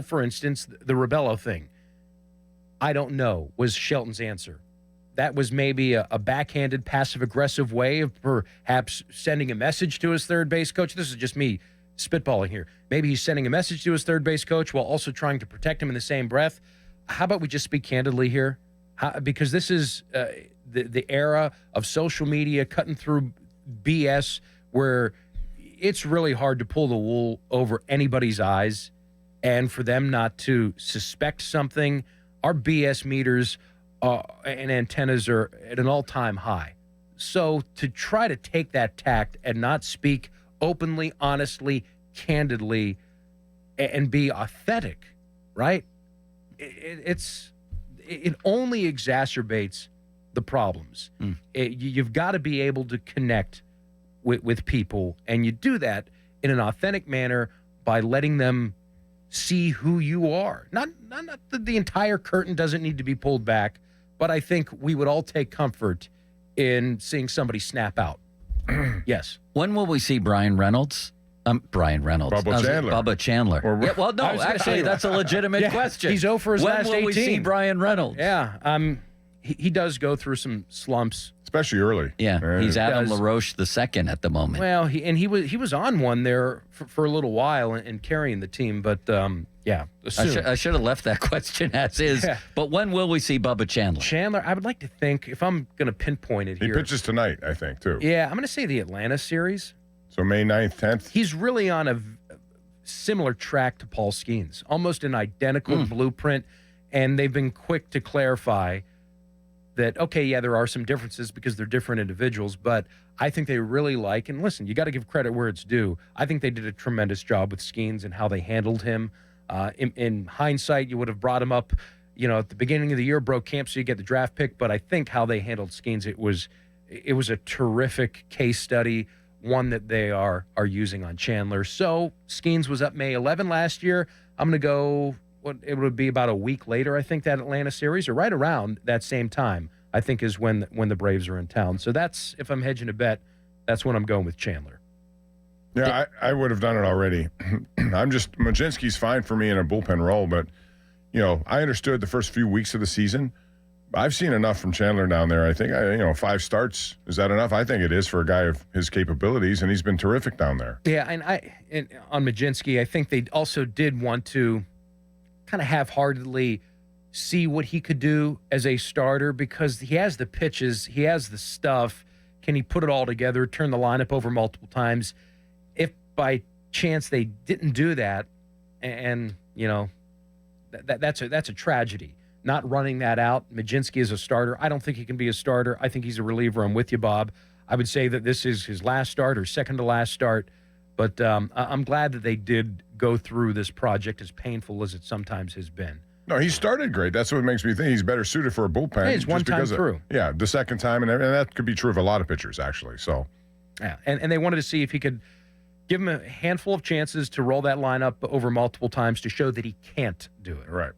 For instance, the Rebello thing. I don't know, was Shelton's answer. That was maybe a backhanded, passive-aggressive way of perhaps sending a message to his third base coach. This is just me spitballing here. Maybe he's sending a message to his third base coach while also trying to protect him in the same breath. How about we just speak candidly here? Because this is the era of social media cutting through BS where it's really hard to pull the wool over anybody's eyes and for them not to suspect something. Our BS meters and antennas are at an all-time high. So to try to take that tact and not speak openly, honestly, candidly, and be authentic, right? It only exacerbates the problems. You've got to be able to connect with people, and you do that in an authentic manner by letting them see who you are. Not the entire curtain doesn't need to be pulled back, but I think we would all take comfort in seeing somebody snap out. Yes. When will we see Brian Reynolds? Brian Reynolds. Bubba Chandler. Yeah, well, no, actually, that's a legitimate question. He's 0 for his last 18. When will we see Brian Reynolds? Yeah. He does go through some slumps. Especially early. Yeah, he's Adam LaRoche II at the moment. Well, he was on one there for a little while and carrying the team, but yeah. I should have left that question as is. Yeah. But when will we see Bubba Chandler? Chandler, I would like to think, if I'm going to pinpoint it here. He pitches tonight, I think, too. Yeah, I'm going to say the Atlanta series. So May 9th, 10th? He's really on a similar track to Paul Skeens, almost an identical blueprint, and they've been quick to clarify that, okay, yeah, there are some differences because they're different individuals, but I think they really like, and listen, you got to give credit where it's due. I think they did a tremendous job with Skeens and how they handled him. In hindsight, you would have brought him up, at the beginning of the year, broke camp so you get the draft pick, but I think how they handled Skeens, it was a terrific case study, one that they are using on Chandler. So Skeens was up May 11 last year. I'm going to go, it would be about a week later, I think, that Atlanta series, or right around that same time, I think, is when the Braves are in town. So that's, if I'm hedging a bet, that's when I'm going with Chandler. Yeah, I would have done it already. Majinski's fine for me in a bullpen role, but, I understood the first few weeks of the season. I've seen enough from Chandler down there. I think, 5 starts, is that enough? I think it is for a guy of his capabilities, and he's been terrific down there. Yeah, and on Majinski, I think they also did want to kind of half-heartedly see what he could do as a starter because he has the pitches, he has the stuff. Can he put it all together, turn the lineup over multiple times? If by chance they didn't do that, and that's a tragedy. Not running that out. Majinski is a starter. I don't think he can be a starter. I think he's a reliever. I'm with you, Bob. I would say that this is his last start or second to last start. But I'm glad that they did go through this project, as painful as it sometimes has been. No, he started great. That's what makes me think he's better suited for a bullpen. Hey, it's one time through. Yeah, the second time, and that could be true of a lot of pitchers, actually. So, yeah, and they wanted to see if he could give him a handful of chances to roll that lineup over multiple times to show that he can't do it. Right.